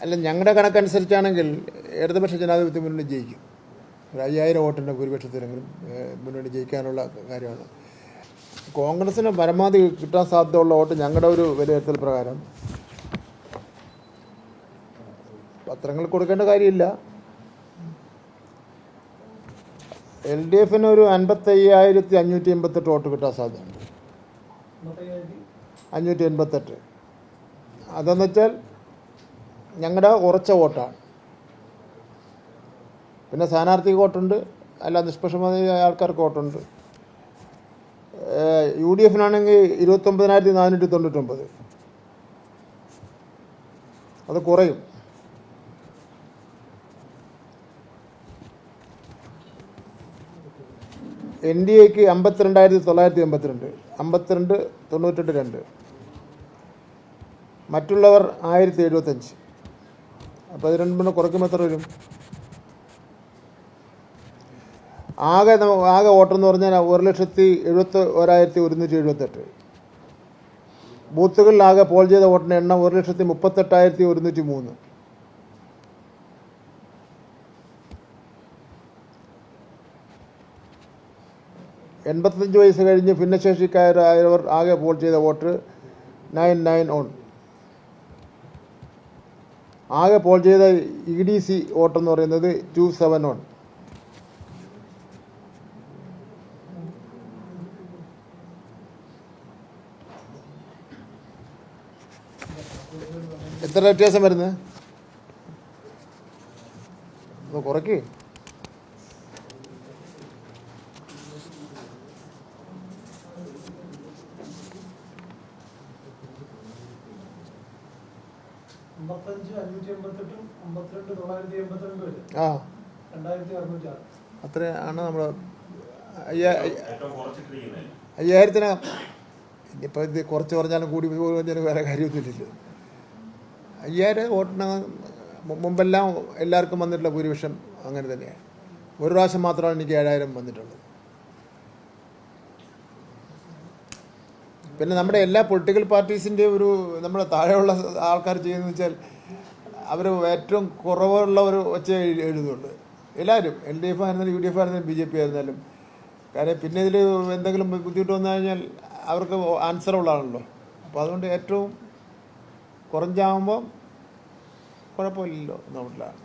അല്ല, ഞങ്ങളുടെ കണക്കനുസരിച്ചാണെങ്കിൽ ഇടതുപക്ഷ ജനാധിപത്യ മുന്നണി ജയിക്കും. ഒരു 5000 വോട്ടിൻ്റെ ഭൂരിപക്ഷത്തിലെങ്കിലും മുന്നണി ജയിക്കാനുള്ള കാര്യമാണ്. കോൺഗ്രസിന് പരമാവധി കിട്ടാൻ സാധ്യതയുള്ള വോട്ട് ഞങ്ങളുടെ ഒരു വിലയിരുത്തൽ പ്രകാരം പത്രങ്ങൾ കൊടുക്കേണ്ട കാര്യമില്ല. LDFന് ഒരു 55,588 വോട്ട് കിട്ടാൻ സാധ്യതയുണ്ട്. 588. അതെന്ന് വെച്ചാൽ ഞങ്ങളുടെ കുറച്ച വോട്ടാണ്. പിന്നെ സ്ഥാനാർത്ഥിക്ക് വോട്ടുണ്ട്, അല്ല നിഷ്പക്ഷമായ ആൾക്കാർക്ക് വോട്ടുണ്ട്. UDFനാണെങ്കിൽ 29,499. അത് കുറയും. NDAക്ക് 52,982, 52,98,2. മറ്റുള്ളവർ 1075. അപ്പോൾ ഇത് രണ്ടും കുറയ്ക്കുമ്പോൾ എത്ര വരും? ആകെ വോട്ടെന്ന് പറഞ്ഞാൽ 1,71,178. ബൂത്തുകളിലാകെ പോൾ ചെയ്ത വോട്ടിൻ്റെ എണ്ണം 1,38,103. 85 വയസ്സ് കഴിഞ്ഞ് ഭിന്നശേഷിക്കാരായവർ ആകെ പോൾ ചെയ്ത വോട്ട് 991. ആകെ പോൾ ചെയ്ത EDC വോട്ടെന്ന് പറയുന്നത് 271. എത്ര വ്യത്യാസം വരുന്നത്? കുറയ്ക്ക്. അത്രയാണ് നമ്മൾ 5000-ന്. ഇനിയിപ്പോൾ ഇത് കുറച്ച് പറഞ്ഞാലും കൂടി പറഞ്ഞാലും വേറെ കാര്യമൊന്നുമില്ലല്ലോ. 5000 വോട്ടിന് മുമ്പെല്ലാം എല്ലാവർക്കും വന്നിട്ടുള്ള ഭൂരിപക്ഷം അങ്ങനെ തന്നെയാണ്. ഒരു പ്രാവശ്യം മാത്രമാണ് എനിക്ക് 7000 വന്നിട്ടുള്ളത്. പിന്നെ നമ്മുടെ എല്ലാ പൊളിറ്റിക്കൽ പാർട്ടീസിൻ്റെ ഒരു നമ്മുടെ താഴെയുള്ള ആൾക്കാർ ചെയ്യുന്നതെന്ന് വെച്ചാൽ അവർ ഏറ്റവും കുറവുള്ള ഒരു ഒച്ച എഴുതുള്ളൂ. എല്ലാവരും LDF ആയിരുന്നാലും UDF ആയിരുന്നാലും BJP ആയിരുന്നാലും. കാര്യം പിന്നെ ഇതിൽ എന്തെങ്കിലും ബുദ്ധിമുട്ട് വന്നു കഴിഞ്ഞാൽ അവർക്ക് ആൻസറുള്ളതാണല്ലോ. അപ്പോൾ അതുകൊണ്ട് ഏറ്റവും കുറഞ്ഞാകുമ്പോൾ കുഴപ്പമില്ലല്ലോ എന്നുള്ളതാണ്.